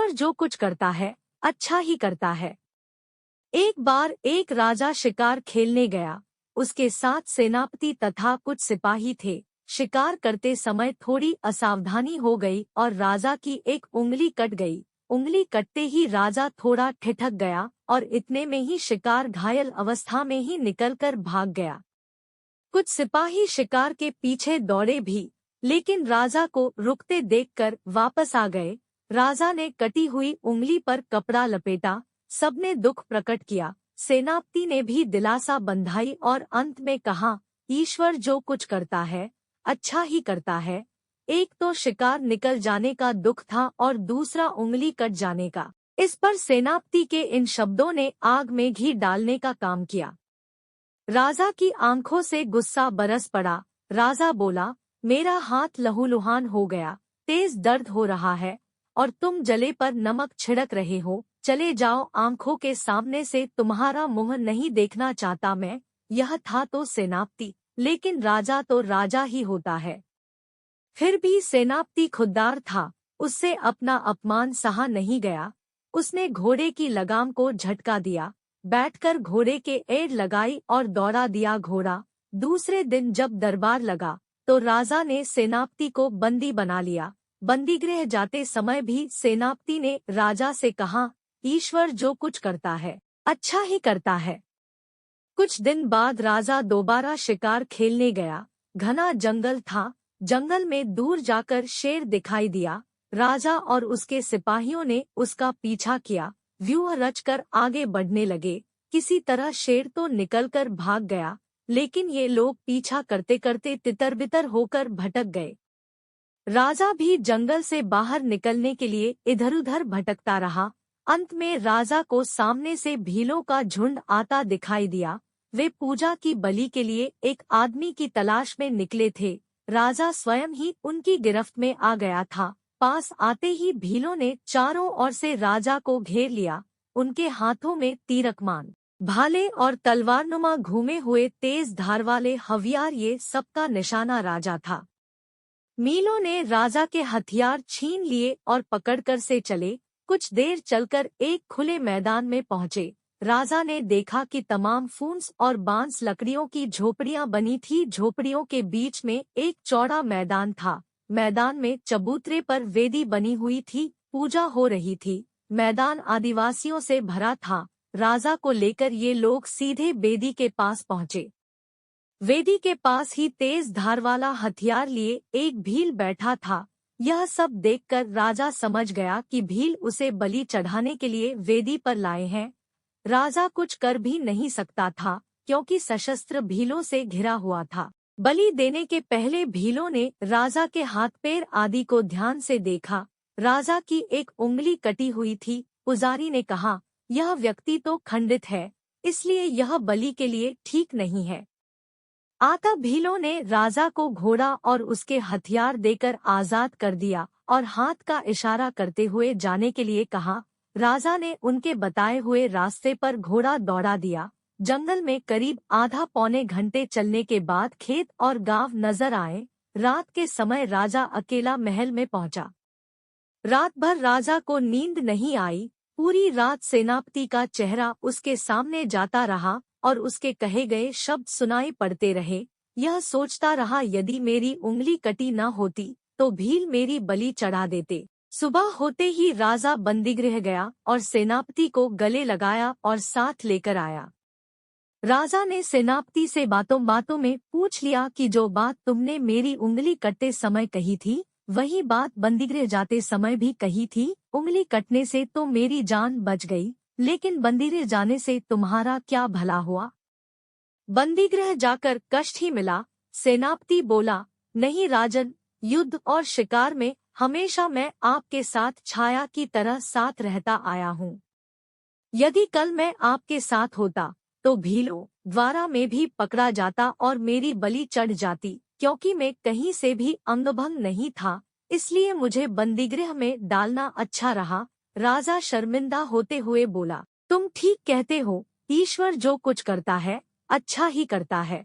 ईश्वर जो कुछ करता है अच्छा ही करता है। एक बार एक राजा शिकार खेलने गया। उसके साथ सेनापति तथा कुछ सिपाही थे। शिकार करते समय थोड़ी असावधानी हो गई और राजा की एक उंगली कट गई। उंगली कटते ही राजा थोड़ा ठिठक गया और इतने में ही शिकार घायल अवस्था में ही निकलकर भाग गया। कुछ सिपाही शिकार के पीछे दौड़े भी, लेकिन राजा को रुकते देखकर वापस आ गए। राजा ने कटी हुई उंगली पर कपड़ा लपेटा। सबने दुख प्रकट किया। सेनापति ने भी दिलासा बंधाई और अंत में कहा, ईश्वर जो कुछ करता है अच्छा ही करता है। एक तो शिकार निकल जाने का दुख था और दूसरा उंगली कट जाने का। इस पर सेनापति के इन शब्दों ने आग में घी डालने का काम किया। राजा की आंखों से गुस्सा बरस पड़ा। राजा बोला, मेरा हाथ लहूलुहान हो गया, तेज दर्द हो रहा है और तुम जले पर नमक छिड़क रहे हो। चले जाओ, आंखों के सामने से तुम्हारा मुंह नहीं देखना चाहता मैं। यह था तो सेनापति, लेकिन राजा तो राजा ही होता है। फिर भी सेनापति खुद्दार था, उससे अपना अपमान सहा नहीं गया। उसने घोड़े की लगाम को झटका दिया, बैठकर घोड़े के एड़ लगाई और दौड़ा दिया घोड़ा। दूसरे दिन जब दरबार लगा तो राजा ने सेनापति को बंदी बना लिया। बंदीगृह जाते समय भी सेनापति ने राजा से कहा, ईश्वर जो कुछ करता है अच्छा ही करता है। कुछ दिन बाद राजा दोबारा शिकार खेलने गया। घना जंगल था। जंगल में दूर जाकर शेर दिखाई दिया। राजा और उसके सिपाहियों ने उसका पीछा किया। व्यूह रचकर आगे बढ़ने लगे। किसी तरह शेर तो निकलकर भाग गया, लेकिन ये लोग पीछा करते करते तितर-बितर होकर भटक गए। राजा भी जंगल से बाहर निकलने के लिए इधर-उधर भटकता रहा। अंत में राजा को सामने से भीलों का झुंड आता दिखाई दिया। वे पूजा की बलि के लिए एक आदमी की तलाश में निकले थे। राजा स्वयं ही उनकी गिरफ्त में आ गया था। पास आते ही भीलों ने चारों ओर से राजा को घेर लिया। उनके हाथों में तीरकमान, भाले और तलवारनुमा घूमे हुए तेज धार वाले हथियार, ये सबका निशाना राजा था। मीलों ने राजा के हथियार छीन लिए और पकड़कर से चले। कुछ देर चलकर एक खुले मैदान में पहुंचे। राजा ने देखा कि तमाम फूंस और बांस लकड़ियों की झोपड़ियां बनी थी। झोपड़ियों के बीच में एक चौड़ा मैदान था। मैदान में चबूतरे पर वेदी बनी हुई थी। पूजा हो रही थी। मैदान आदिवासियों से भरा था। राजा को लेकर ये लोग सीधे वेदी के पास पहुंचे। वेदी के पास ही तेज धार वाला हथियार लिए एक भील बैठा था। यह सब देखकर राजा समझ गया कि भील उसे बलि चढ़ाने के लिए वेदी पर लाए हैं। राजा कुछ कर भी नहीं सकता था, क्योंकि सशस्त्र भीलों से घिरा हुआ था। बलि देने के पहले भीलों ने राजा के हाथ पैर आदि को ध्यान से देखा। राजा की एक उंगली कटी हुई थी। पुजारी ने कहा, यह व्यक्ति तो खंडित है, इसलिए यह बलि के लिए ठीक नहीं है। आता भीलों ने राजा को घोड़ा और उसके हथियार देकर आजाद कर दिया और हाथ का इशारा करते हुए जाने के लिए कहा। राजा ने उनके बताए हुए रास्ते पर घोड़ा दौड़ा दिया। जंगल में करीब आधा पौने घंटे चलने के बाद खेत और गांव नजर आए। रात के समय राजा अकेला महल में पहुंचा। रात भर राजा को नींद नहीं आई। पूरी रात सेनापति का चेहरा उसके सामने जाता रहा और उसके कहे गए शब्द सुनाई पड़ते रहे। यह सोचता रहा, यदि मेरी उंगली कटी न होती तो भील मेरी बलि चढ़ा देते। सुबह होते ही राजा बंदीगृह गया और सेनापति को गले लगाया और साथ लेकर आया। राजा ने सेनापति से बातों बातों में पूछ लिया कि जो बात तुमने मेरी उंगली कटते समय कही थी, वही बात बंदीगृह जाते समय भी कही थी। उंगली कटने से तो मेरी जान बच गई, लेकिन बंदीगृह जाने से तुम्हारा क्या भला हुआ? बंदीगृह जाकर कष्ट ही मिला। सेनापति बोला, नहीं राजन, युद्ध और शिकार में हमेशा मैं आपके साथ छाया की तरह साथ रहता आया हूँ। यदि कल मैं आपके साथ होता तो भीलों द्वारा में भी पकड़ा जाता और मेरी बलि चढ़ जाती, क्योंकि मैं कहीं से भी अंगभंग नहीं था, इसलिए मुझे बंदीगृह में डालना अच्छा रहा। राजा शर्मिंदा होते हुए बोला, तुम ठीक कहते हो, ईश्वर जो कुछ करता है अच्छा ही करता है।